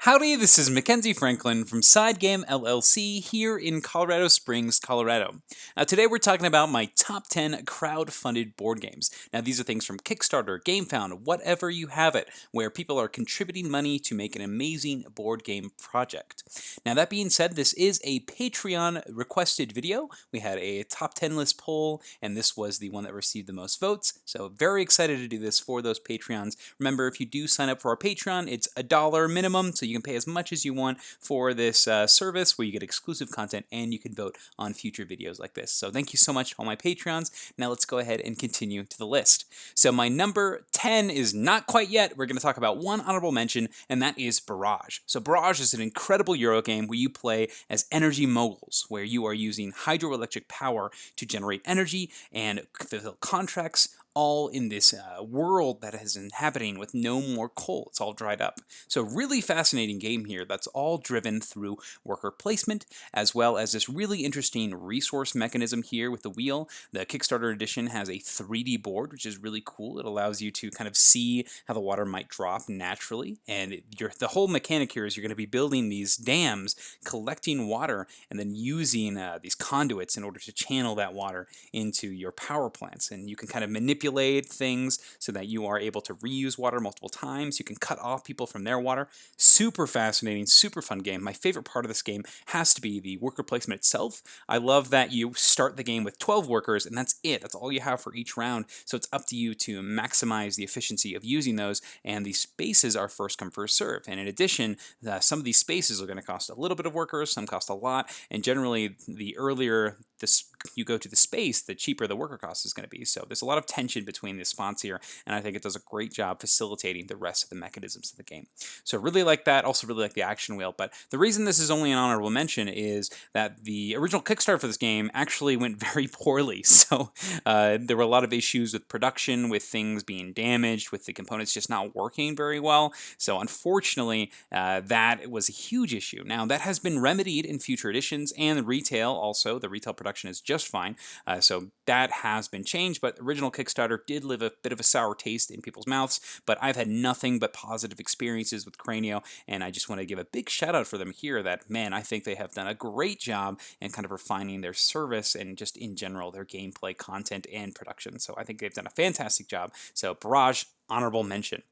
Howdy, this is Mackenzie Franklin from SideGame LLC here in Colorado Springs, Colorado. Now today we're talking about my top 10 crowd-funded board games. Now these are things from Kickstarter, Gamefound, whatever you have it, where people are contributing money to make an amazing board game project. Now that being said, this is a Patreon requested video. We had a top 10 list poll, and this was the one that received the most votes. So very excited to do this for those Patreons. Remember, if you do sign up for our Patreon, it's $1 minimum, so you can pay as much as you want for this service where you get exclusive content and you can vote on future videos like this. So thank you so much to all my Patreons. Now let's go ahead and continue to the list. So my number 10 is not quite yet. We're going to talk about one honorable mention, and that is Barrage. So Barrage is an incredible Euro game where you play as energy moguls, where you are using hydroelectric power to generate energy and fulfill contracts, all in this world that is inhabiting with no more coal. It's all dried up. So really fascinating game here that's all driven through worker placement, as well as this really interesting resource mechanism here with the wheel. The Kickstarter edition has a 3D board, which is really cool. It allows you to kind of see how the water might drop naturally. And the whole mechanic here is you're going to be building these dams, collecting water, and then using these conduits in order to channel that water into your power plants. And you can kind of manipulate things so that you are able to reuse water multiple times. You can cut off people from their water. Super fascinating, super fun game. My favorite part of this game has to be the worker placement itself. I love that you start the game with 12 workers and that's it. That's all you have for each round. So it's up to you to maximize the efficiency of using those, and these spaces are first come, first serve. And in addition, some of these spaces are going to cost a little bit of workers, some cost a lot, and generally the earlier you go to the space, the cheaper the worker cost is going to be. So there's a lot of tension between the spots here, and I think it does a great job facilitating the rest of the mechanisms of the game. So really like that. Also really like the action wheel. But the reason this is only an honorable mention is that the original Kickstarter for this game actually went very poorly. So there were a lot of issues with production, with things being damaged, with the components just not working very well. So unfortunately, that was a huge issue. Now that has been remedied in future editions, and retail also. The retail production is just fine. So that has been changed, but original Kickstarter did leave a bit of a sour taste in people's mouths, but I've had nothing but positive experiences with Cranio, and I just want to give a big shout out for them here that, man, I think they have done a great job in kind of refining their service and just in general their gameplay content and production. So I think they've done a fantastic job. So Barrage, honorable mention.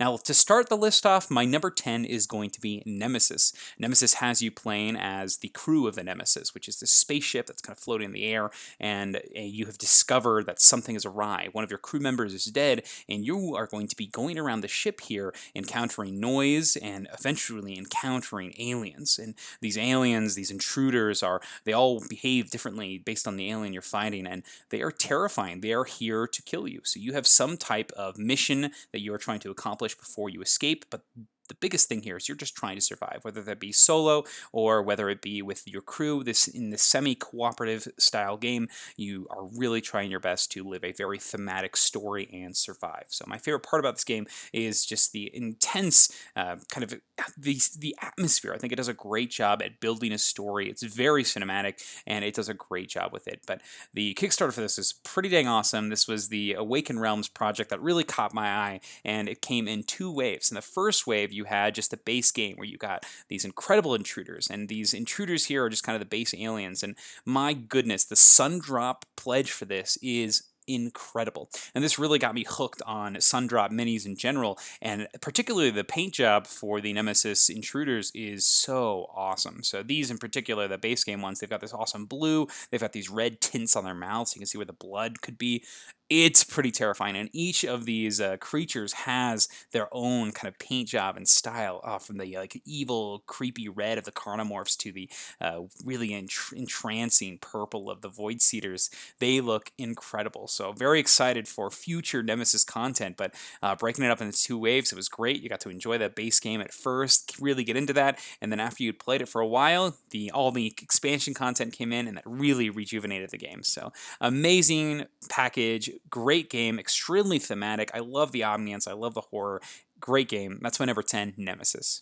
Now, to start the list off, my number 10 is going to be Nemesis. Nemesis has you playing as the crew of the Nemesis, which is this spaceship that's kind of floating in the air, and you have discovered that something is awry. One of your crew members is dead, and you are going to be going around the ship here, encountering noise and eventually encountering aliens. And these aliens, these intruders, they all behave differently based on the alien you're fighting, and they are terrifying. They are here to kill you. So you have some type of mission that you are trying to accomplish before you escape, but the biggest thing here is you're just trying to survive, whether that be solo or whether it be with your crew. In this semi-cooperative style game, you are really trying your best to live a very thematic story and survive. So my favorite part about this game is just the intense kind of the atmosphere. I think it does a great job at building a story. It's very cinematic, and it does a great job with it. But the Kickstarter for this is pretty dang awesome. This was the Awaken Realms project that really caught my eye, and it came in 2 waves. In the first wave, you had just the base game where you got these incredible intruders, and these intruders here are just kind of the base aliens, and my goodness, the Sundrop pledge for this is incredible. And this really got me hooked on Sundrop minis in general, and particularly the paint job for the Nemesis intruders is so awesome. So these in particular, the base game ones, they've got this awesome blue, they've got these red tints on their mouths, so you can see where the blood could be. It's pretty terrifying, and each of these creatures has their own kind of paint job and style, from the evil, creepy red of the Carnomorphs to the really entrancing purple of the Void Seeders. They look incredible, so very excited for future Nemesis content, but breaking it up into 2 waves, it was great. You got to enjoy that base game at first, really get into that, and then after you'd played it for a while, all the expansion content came in, and that really rejuvenated the game. So amazing package. Great game, extremely thematic. I love the ambience. I love the horror. Great game. That's my number 10, Nemesis.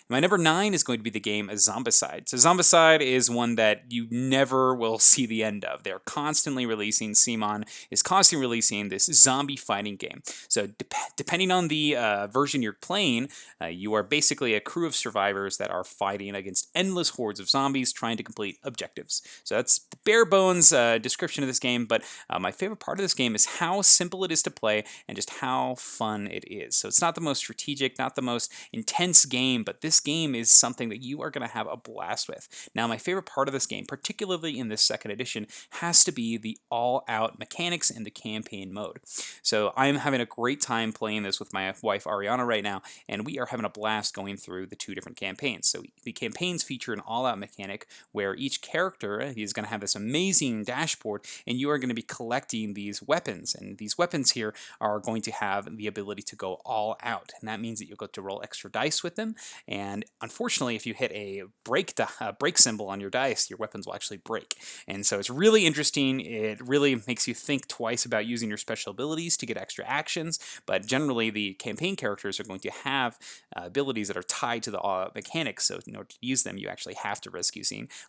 My number 9 is going to be the game Zombicide. So Zombicide is one that you never will see the end of. They're constantly releasing, Simon is constantly releasing this zombie fighting game. So depending on the version you're playing, you are basically a crew of survivors that are fighting against endless hordes of zombies trying to complete objectives. So that's the bare bones description of this game, but my favorite part of this game is how simple it is to play and just how fun it is. So it's not the most strategic, not the most intense game, but this game is something that you are going to have a blast with. Now, my favorite part of this game, particularly in this second edition, has to be the all-out mechanics and the campaign mode. So I'm having a great time playing this with my wife Ariana right now, and we are having a blast going through the 2 different campaigns. So the campaigns feature an all-out mechanic where each character is going to have this amazing dashboard, and you are going to be collecting these weapons. And these weapons here are going to have the ability to go all out. And that means that you'll get to roll extra dice with them. And unfortunately, if you hit a break symbol on your dice, your weapons will actually break. And so it's really interesting. It really makes you think twice about using your special abilities to get extra actions. But generally, the campaign characters are going to have abilities that are tied to the mechanics. So in order to use them, you actually have to risk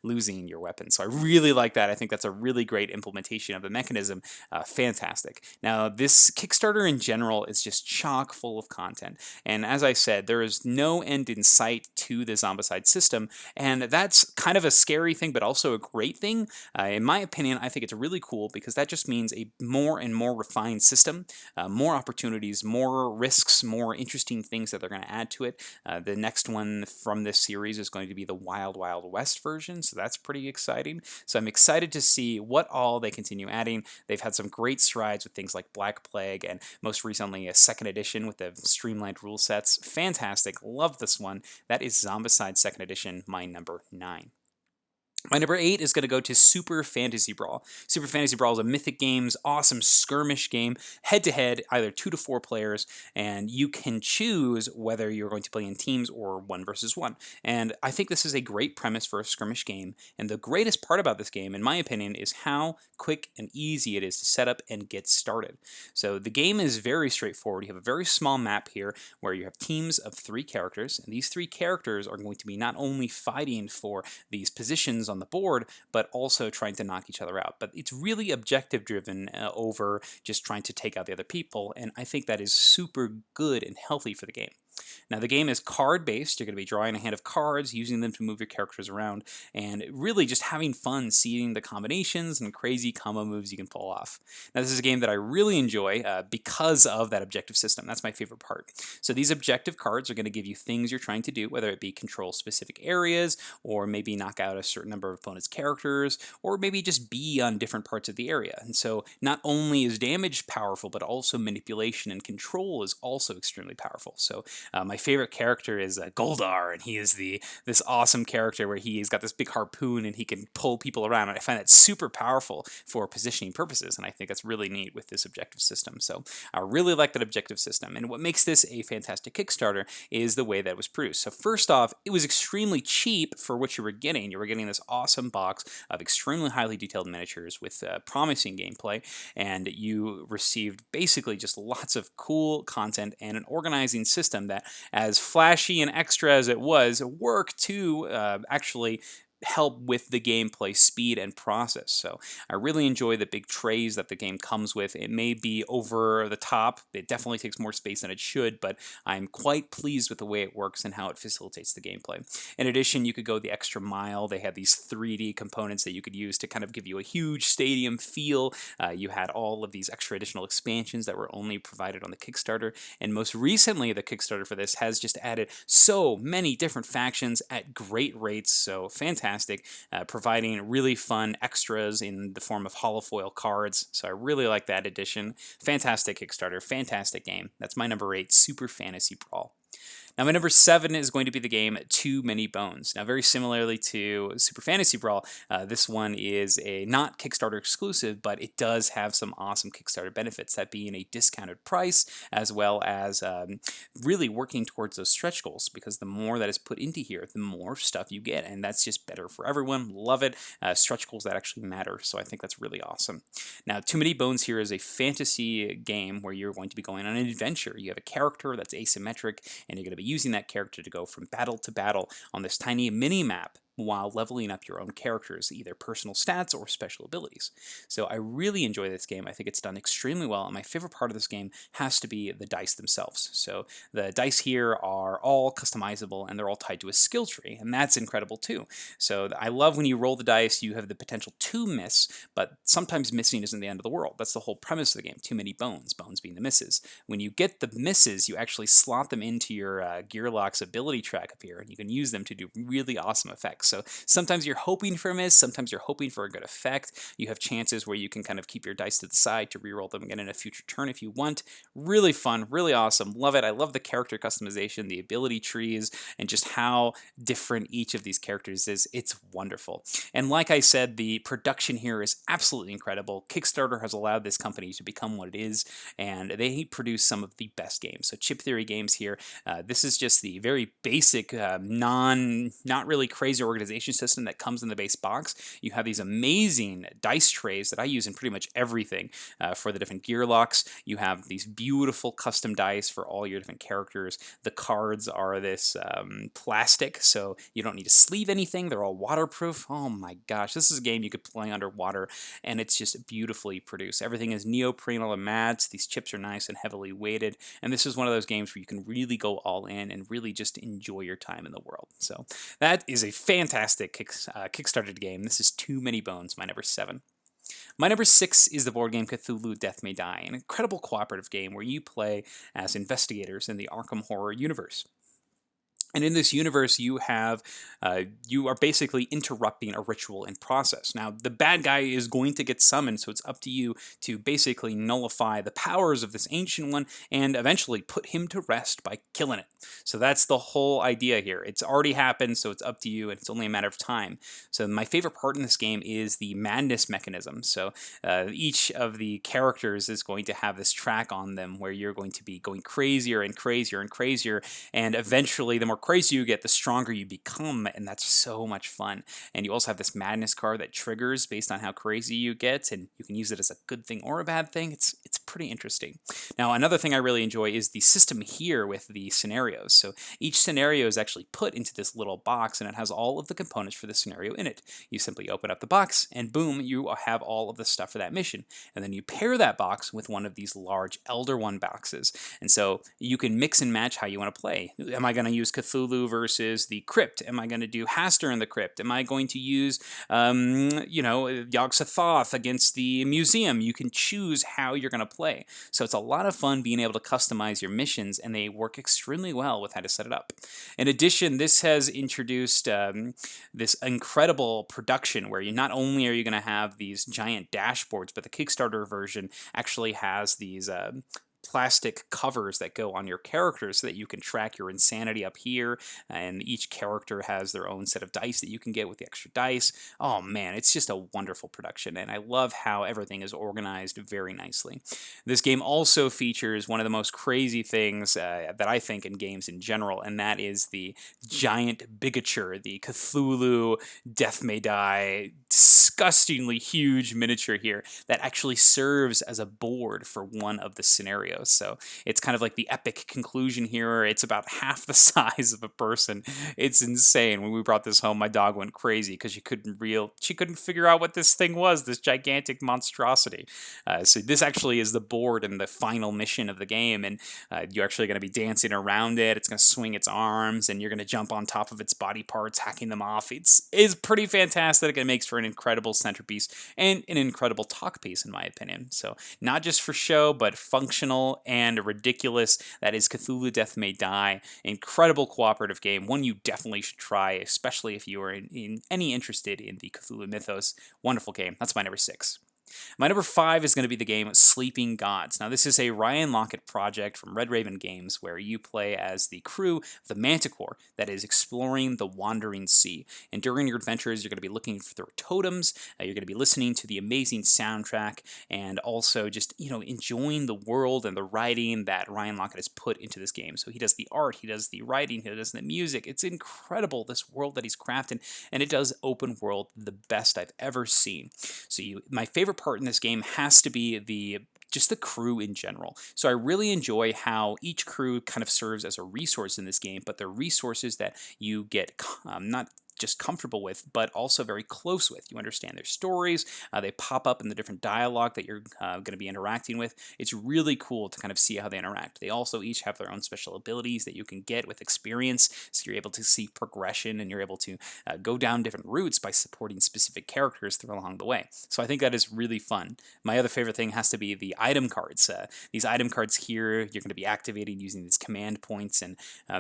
losing your weapon. So I really like that. I think that's a really great implementation of the mechanism. Fantastic. Now, this Kickstarter in general is just chock full of content. And as I said, there is no end in sight to the Zombicide system. And that's kind of a scary thing, but also a great thing. In my opinion, I think it's really cool because that just means a more and more refined system, more opportunities, more risks, more interesting things that they're going to add to it. The next one from this series is going to be the Wild Wild West version, so that's pretty exciting. So I'm excited to see what all they continue adding. They've had some great strides with things like Black Plague and most recently a second edition with the streamlined rule sets. Fantastic. Love this one. That is Zombicide second edition, my number 9. My number 8 is going to go to Super Fantasy Brawl. Super Fantasy Brawl is a Mythic Games awesome skirmish game, head-to-head, either 2 to 4 players, and you can choose whether you're going to play in teams or 1 versus 1. And I think this is a great premise for a skirmish game, and the greatest part about this game, in my opinion, is how quick and easy it is to set up and get started. So the game is very straightforward. You have a very small map here where you have teams of 3 characters, and these 3 characters are going to be not only fighting for these positions on the board, but also trying to knock each other out. But it's really objective driven over just trying to take out the other people, and I think that is super good and healthy for the game. Now, the game is card-based. You're going to be drawing a hand of cards, using them to move your characters around, and really just having fun seeing the combinations and crazy combo moves you can pull off. Now, this is a game that I really enjoy because of that objective system. That's my favorite part. So these objective cards are going to give you things you're trying to do, whether it be control specific areas, or maybe knock out a certain number of opponent's characters, or maybe just be on different parts of the area. And so not only is damage powerful, but also manipulation and control is also extremely powerful. So my favorite character is Goldar, and he is this awesome character where he's got this big harpoon and he can pull people around, and I find that super powerful for positioning purposes, and I think that's really neat with this objective system. So I really like that objective system, and what makes this a fantastic Kickstarter is the way that it was produced. So first off, it was extremely cheap for what you were getting. You were getting this awesome box of extremely highly detailed miniatures with promising gameplay, and you received basically just lots of cool content and an organizing system that, as flashy and extra as it was, worked to actually help with the gameplay speed and process. So I really enjoy the big trays that the game comes with. It may be over the top. It definitely takes more space than it should, but I'm quite pleased with the way it works and how it facilitates the gameplay. In addition, you could go the extra mile. They had these 3D components that you could use to kind of give you a huge stadium feel. You had all of these extra additional expansions that were only provided on the Kickstarter, and most recently the Kickstarter for this has just added so many different factions at great rates. So fantastic. Providing really fun extras in the form of holofoil cards. So I really like that addition. Fantastic Kickstarter, fantastic game. That's my number 8, Super Fantasy Brawl. Now, my number 7 is going to be the game Too Many Bones. Now, very similarly to Super Fantasy Brawl, this one is a not Kickstarter exclusive, but it does have some awesome Kickstarter benefits, that being a discounted price, as well as really working towards those stretch goals, because the more that is put into here, the more stuff you get, and that's just better for everyone. Love it. Stretch goals that actually matter, so I think that's really awesome. Now, Too Many Bones here is a fantasy game where you're going to be going on an adventure. You have a character that's asymmetric, and you're going to be using that character to go from battle to battle on this tiny mini map while leveling up your own characters, either personal stats or special abilities. So I really enjoy this game. I think it's done extremely well, and my favorite part of this game has to be the dice themselves. So the dice here are all customizable, and they're all tied to a skill tree, and that's incredible too. So I love when you roll the dice, you have the potential to miss, but sometimes missing isn't the end of the world. That's the whole premise of the game. Too many bones, bones being the misses. When you get the misses, you actually slot them into your Gearlock's ability track up here, and you can use them to do really awesome effects. So sometimes you're hoping for a miss, sometimes you're hoping for a good effect. You have chances where you can kind of keep your dice to the side to reroll them again in a future turn if you want. Really fun, really awesome. Love it. I love the character customization, the ability trees, and just how different each of these characters is. It's wonderful. And like I said, the production here is absolutely incredible. Kickstarter has allowed this company to become what it is, and they produce some of the best games. So Chip Theory Games here, this is just the very basic, not really crazy organization system that comes in the base box. You have these amazing dice trays that I use in pretty much everything for the different gear locks. You have these beautiful custom dice for all your different characters. The cards are this plastic, so you don't need to sleeve anything. They're all waterproof. Oh my gosh, this is a game you could play underwater, and it's just beautifully produced. Everything is neoprene, all the mats. These chips are nice and heavily weighted, and this is one of those games where you can really go all in and really just enjoy your time in the world. So that is a fantastic Kickstarted game. This is Too Many Bones, my number 7. My number 6 is the board game Cthulhu Death May Die, an incredible cooperative game where you play as investigators in the Arkham Horror universe. And in this universe, you are basically interrupting a ritual in process. Now, the bad guy is going to get summoned, so it's up to you to basically nullify the powers of this ancient one and eventually put him to rest by killing it. So that's the whole idea here. It's already happened, so it's up to you, and it's only a matter of time. So my favorite part in this game is the madness mechanism. So each of the characters is going to have this track on them where you're going to be going crazier and crazier and crazier, and eventually the more crazy you get, the stronger you become, and that's so much fun. And you also have this madness card that triggers based on how crazy you get, and you can use it as a good thing or a bad thing. It's pretty interesting. Now, another thing I really enjoy is the system here with the scenarios. So each scenario is actually put into this little box, and it has all of the components for the scenario in it. You simply open up the box, and boom, you have all of the stuff for that mission. And then you pair that box with one of these large Elder One boxes. And so you can mix and match how you want to play. Am I going to use Cthulhu versus the Crypt? Am I going to do Hastur in the Crypt? Am I going to use, Yog-Sothoth against the Museum? You can choose how you're going to play. So it's a lot of fun being able to customize your missions, and they work extremely well with how to set it up. In addition, this has introduced this incredible production where not only are you going to have these giant dashboards, but the Kickstarter version actually has these plastic covers that go on your characters so that you can track your insanity up here, and each character has their own set of dice that you can get with the extra dice. Oh man, it's just a wonderful production, and I love how everything is organized very nicely. This game also features one of the most crazy things that I think in games in general, and that is the giant bigature, the Cthulhu Death May Die, disgustingly huge miniature here that actually serves as a board for one of the scenarios. So it's kind of like the epic conclusion here. It's about half the size of a person. It's insane. When we brought this home, my dog went crazy because she couldn't figure out what this thing was, this gigantic monstrosity. So this actually is the board in the final mission of the game, and you're actually going to be dancing around it. It's going to swing its arms, and you're going to jump on top of its body parts, hacking them off. It's pretty fantastic. It makes for an incredible centerpiece and an incredible talk piece, in my opinion. So not just for show, but functional and ridiculous. That is Cthulhu Death May Die. Incredible cooperative game, one you definitely should try, especially if you are any interested in the Cthulhu mythos. Wonderful game. That's my number 6. My number 5 is going to be the game Sleeping Gods. Now, this is a Ryan Lockett project from Red Raven Games where you play as the crew of the Manticore that is exploring the Wandering Sea. And during your adventures, you're going to be looking for their totems, you're going to be listening to the amazing soundtrack, and also just, enjoying the world and the writing that Ryan Lockett has put into this game. So he does the art, he does the writing, he does the music. It's incredible, this world that he's crafted, and it does open world the best I've ever seen. So my favorite part in this game has to be the just the crew in general. So I really enjoy how each crew kind of serves as a resource in this game, but they're resources that you get not just comfortable with, but also very close with. You understand their stories. They pop up in the different dialogue that you're going to be interacting with. It's really cool to kind of see how they interact. They also each have their own special abilities that you can get with experience, so you're able to see progression and you're able to go down different routes by supporting specific characters through along the way. So I think that is really fun. My other favorite thing has to be the item cards. These item cards here, you're going to be activating using these command points, and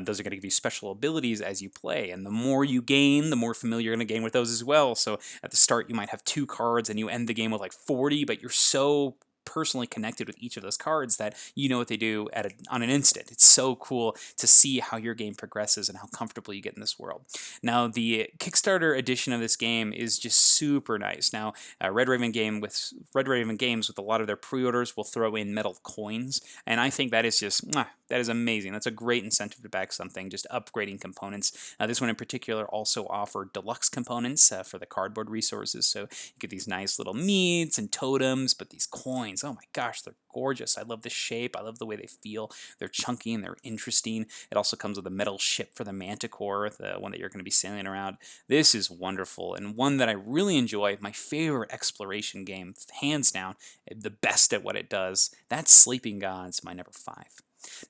those are going to give you special abilities as you play. And the more you gain, the more familiar you're going to gain with those as well. So at the start, you might have 2 cards and you end the game with like 40, but you're so personally connected with each of those cards that you know what they do on an instant. It's so cool to see how your game progresses and how comfortable you get in this world. Now, the Kickstarter edition of this game is just super nice. Now, Red Raven Games with a lot of their pre-orders will throw in metal coins, and I think that is just that is amazing. That's a great incentive to back something, just upgrading components. This one in particular also offered deluxe components for the cardboard resources, so you get these nice little meats and totems, but these coins, oh my gosh, they're gorgeous. I love the shape. I love the way they feel. They're chunky and they're interesting. It also comes with a metal ship for the Manticore, the one that you're going to be sailing around. This is wonderful and one that I really enjoy. My favorite exploration game, hands down, the best at what it does. That's Sleeping Gods, my number 5.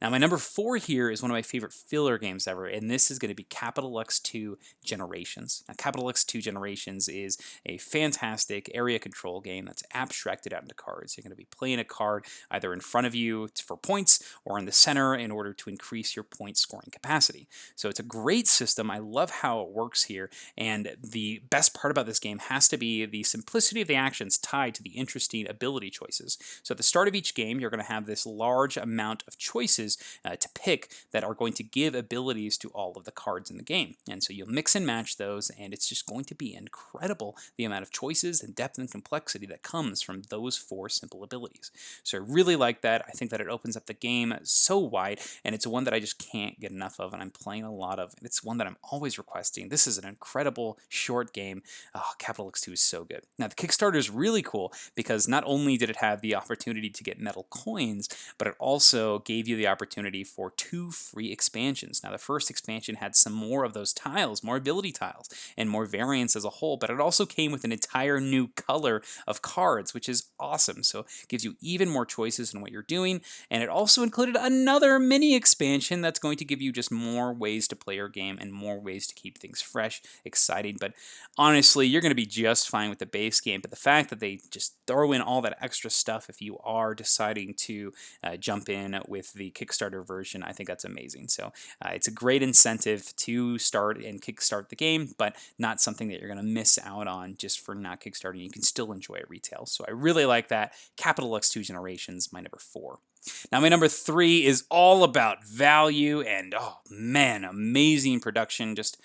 Now, my number 4 here is one of my favorite filler games ever, and this is going to be Capital X 2 Generations. Now, Capital X 2 Generations is a fantastic area control game that's abstracted out into cards. You're going to be playing a card either in front of you for points or in the center in order to increase your point scoring capacity. So it's a great system. I love how it works here, and the best part about this game has to be the simplicity of the actions tied to the interesting ability choices. So at the start of each game, you're going to have this large amount of choices to pick that are going to give abilities to all of the cards in the game. And so you'll mix and match those, and it's just going to be incredible the amount of choices and depth and complexity that comes from those 4 simple abilities. So I really like that. I think that it opens up the game so wide, and it's one that I just can't get enough of, and I'm playing a lot of. And it's one that I'm always requesting. This is an incredible short game. Oh, Capital X 2 is so good. Now, the Kickstarter is really cool because not only did it have the opportunity to get metal coins, but it also gave you the opportunity for 2 free expansions. Now, the first expansion had some more of those tiles, more ability tiles, and more variants as a whole, but it also came with an entire new color of cards, which is awesome. So it gives you even more choices in what you're doing, and it also included another mini expansion that's going to give you just more ways to play your game and more ways to keep things fresh, exciting. But honestly, you're going to be just fine with the base game, but the fact that they just throw in all that extra stuff if you are deciding to jump in with the Kickstarter version, I think that's amazing. So it's a great incentive to start and kickstart the game, but not something that you're going to miss out on just for not kickstarting. You can still enjoy it retail. So I really like that. Capital X 2 Generations, my number 4. Now, my number 3 is all about value and, oh man, amazing production. Just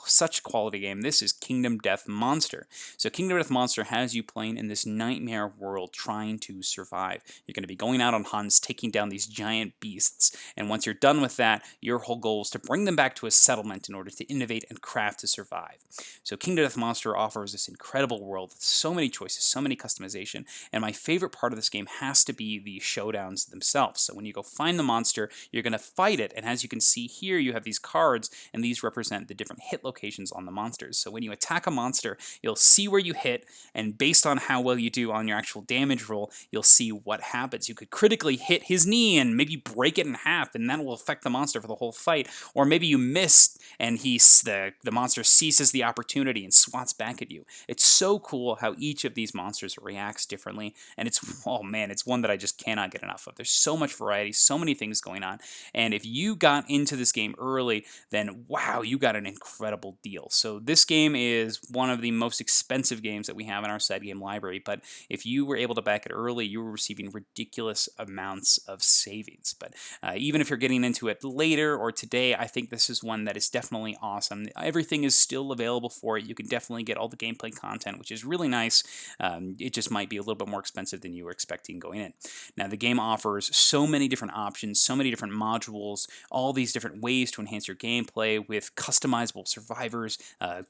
such a quality game. This is Kingdom Death Monster. So Kingdom Death Monster has you playing in this nightmare world trying to survive. You're going to be going out on hunts, taking down these giant beasts, and once you're done with that, your whole goal is to bring them back to a settlement in order to innovate and craft to survive. So Kingdom Death Monster offers this incredible world with so many choices, so many customization, and my favorite part of this game has to be the showdowns themselves. So when you go find the monster, you're going to fight it, and as you can see here, you have these cards, and these represent the different hit locations on the monsters. So when you attack a monster, you'll see where you hit, and based on how well you do on your actual damage roll, you'll see what happens. You could critically hit his knee and maybe break it in half, and that will affect the monster for the whole fight. Or maybe you missed, and the monster seizes the opportunity and swats back at you. It's so cool how each of these monsters reacts differently, and oh man, it's one that I just cannot get enough of. There's so much variety, so many things going on, and if you got into this game early, then wow, you got an incredible deal. So this game is one of the most expensive games that we have in our SideGame library, but if you were able to back it early, you were receiving ridiculous amounts of savings. But even if you're getting into it later or today, I think this is one that is definitely awesome. Everything is still available for it. You can definitely get all the gameplay content, which is really nice. It just might be a little bit more expensive than you were expecting going in. Now, the game offers offers so many different options, so many different modules, all these different ways to enhance your gameplay with customizable survivors,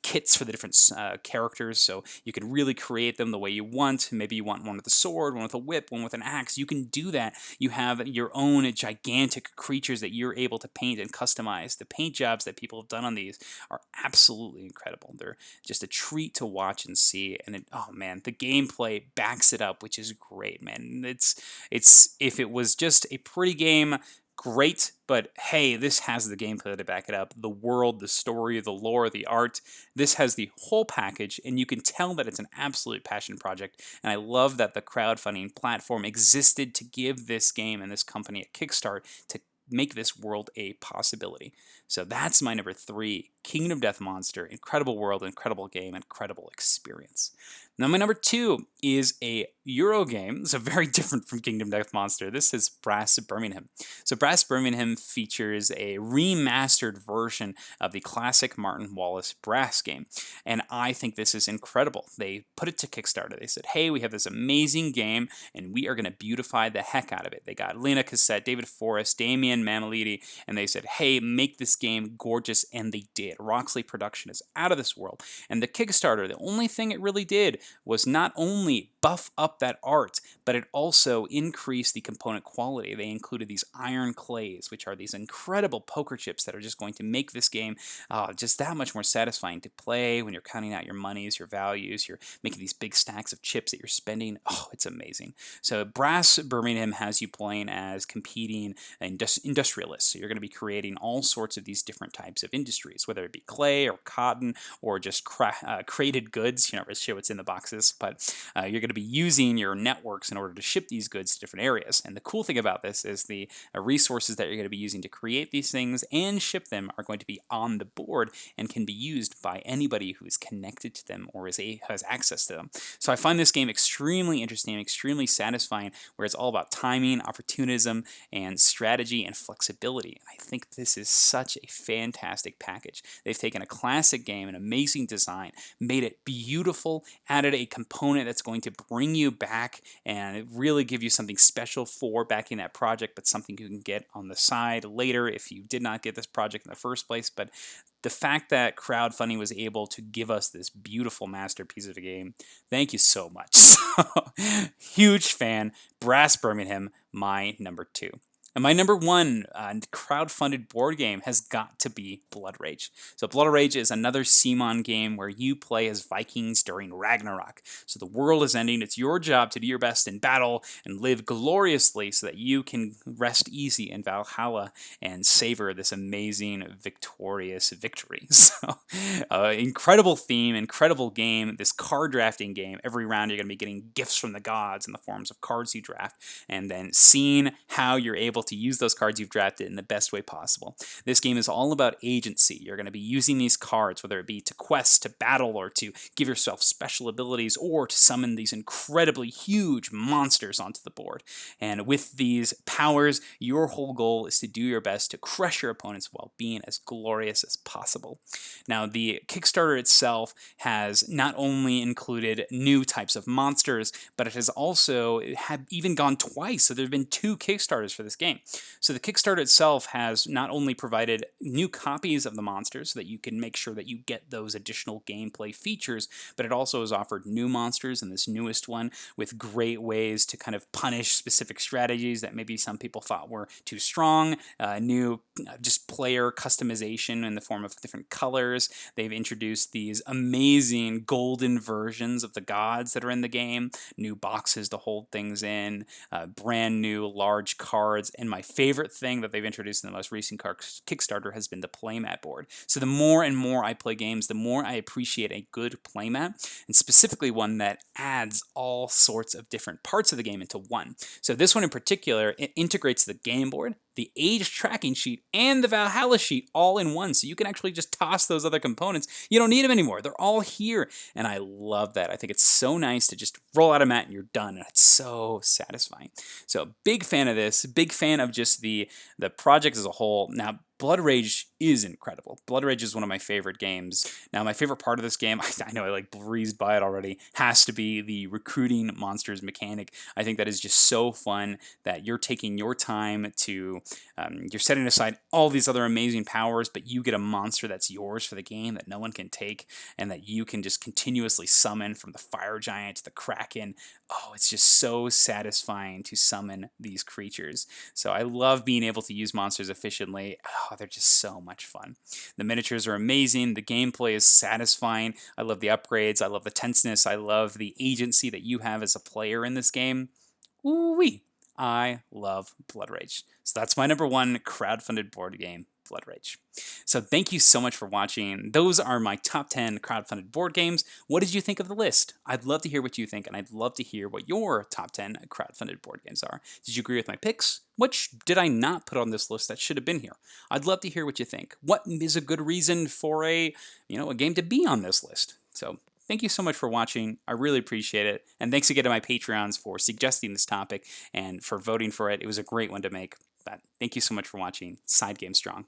kits for the different characters, so you can really create them the way you want. Maybe you want one with a sword, one with a whip, one with an axe. You can do that. You have your own gigantic creatures that you're able to paint and customize. The paint jobs that people have done on these are absolutely incredible. They're just a treat to watch and see, and oh man, the gameplay backs it up, which is great, man. It's if it was just a pretty game, great, but hey, this has the gameplay to back it up. The world, the story, the lore, the art. This has the whole package, and you can tell that it's an absolute passion project. And I love that the crowdfunding platform existed to give this game and this company a kickstart to make this world a possibility. So that's my number 3, Kingdom Death Monster. Incredible world, incredible game, incredible experience. Now my number 2 is a Euro game. It's very different from Kingdom Death Monster. This is Brass Birmingham. So Brass Birmingham features a remastered version of the classic Martin Wallace Brass game. And I think this is incredible. They put it to Kickstarter. They said, hey, we have this amazing game and we are going to beautify the heck out of it. They got Lena Cassette, David Forrest, Damian Mamalidi, and they said, hey, make this game gorgeous, and they did. Roxley Production is out of this world. And the Kickstarter, the only thing it really did was not only buff up that art, but it also increased the component quality. They included these iron clays, which are these incredible poker chips that are just going to make this game just that much more satisfying to play when you're counting out your monies, your values, you're making these big stacks of chips that you're spending. Oh, it's amazing. So Brass Birmingham has you playing as competing industrialists. So you're going to be creating all sorts of these different types of industries, whether it be clay or cotton or just created goods. You're not really sure what's in the boxes, but you're going to be using your networks in order to ship these goods to different areas. And the cool thing about this is the resources that you're going to be using to create these things and ship them are going to be on the board and can be used by anybody who is connected to them or has access to them. So I find this game extremely interesting, extremely satisfying, where it's all about timing, opportunism, and strategy and flexibility. I think this is such a fantastic package. They've taken a classic game, an amazing design, made it beautiful, added a component that's going to bring you back and really give you something special for backing that project, but something you can get on the side later if you did not get this project in the first place. But the fact that crowdfunding was able to give us this beautiful masterpiece of a game, thank you so much. So, huge fan. Brass Birmingham, my number 2. And my number 1 crowdfunded board game has got to be Blood Rage. So Blood Rage is another CMON game where you play as Vikings during Ragnarok. So the world is ending. It's your job to do your best in battle and live gloriously so that you can rest easy in Valhalla and savor this amazing, victorious victory. So incredible theme, incredible game, this card drafting game. Every round you're going to be getting gifts from the gods in the forms of cards you draft, and then seeing how you're able to use those cards you've drafted in the best way possible. This game is all about agency. You're going to be using these cards, whether it be to quest, to battle, or to give yourself special abilities, or to summon these incredibly huge monsters onto the board. And with these powers, your whole goal is to do your best to crush your opponents while being as glorious as possible. Now, the Kickstarter itself has not only included new types of monsters, but it has also even gone twice. So there have been 2 Kickstarters for this game. So the Kickstarter itself has not only provided new copies of the monsters so that you can make sure that you get those additional gameplay features, but it also has offered new monsters in this newest one with great ways to kind of punish specific strategies that maybe some people thought were too strong, new just player customization in the form of different colors. They've introduced these amazing golden versions of the gods that are in the game, new boxes to hold things in, brand new large cards, and my favorite thing that they've introduced in the most recent Kickstarter has been the playmat board. So the more and more I play games, the more I appreciate a good playmat, and specifically one that adds all sorts of different parts of the game into one. So this one in particular, it integrates the game board, the age tracking sheet, and the Valhalla sheet all in one. So you can actually just toss those other components. You don't need them anymore. They're all here. And I love that. I think it's so nice to just roll out a mat and you're done. And it's so satisfying. So big fan of this, big fan of just the project as a whole. Now, Blood Rage is incredible. Blood Rage is one of my favorite games. Now, my favorite part of this game, I know I like breezed by it already, has to be the recruiting monsters mechanic. I think that is just so fun that you're taking your time to, you're setting aside all these other amazing powers, but you get a monster that's yours for the game that no one can take, and that you can just continuously summon, from the fire giant to the kraken. Oh, it's just so satisfying to summon these creatures. So I love being able to use monsters efficiently. Oh, they're just so much fun. The miniatures are amazing. The gameplay is satisfying. I love the upgrades. I love the tenseness. I love the agency that you have as a player in this game. Ooh-wee. I love Blood Rage. So that's my number one crowdfunded board game, Blood Rage. So thank you so much for watching. Those are my top 10 crowdfunded board games. What did you think of the list? I'd love to hear what you think, and I'd love to hear what your top 10 crowdfunded board games are. Did you agree with my picks? Which did I not put on this list that should have been here? I'd love to hear what you think. What is a good reason for a game to be on this list? So thank you so much for watching. I really appreciate it. And thanks again to my Patreons for suggesting this topic and for voting for it. It was a great one to make. But thank you so much for watching. Side Game Strong.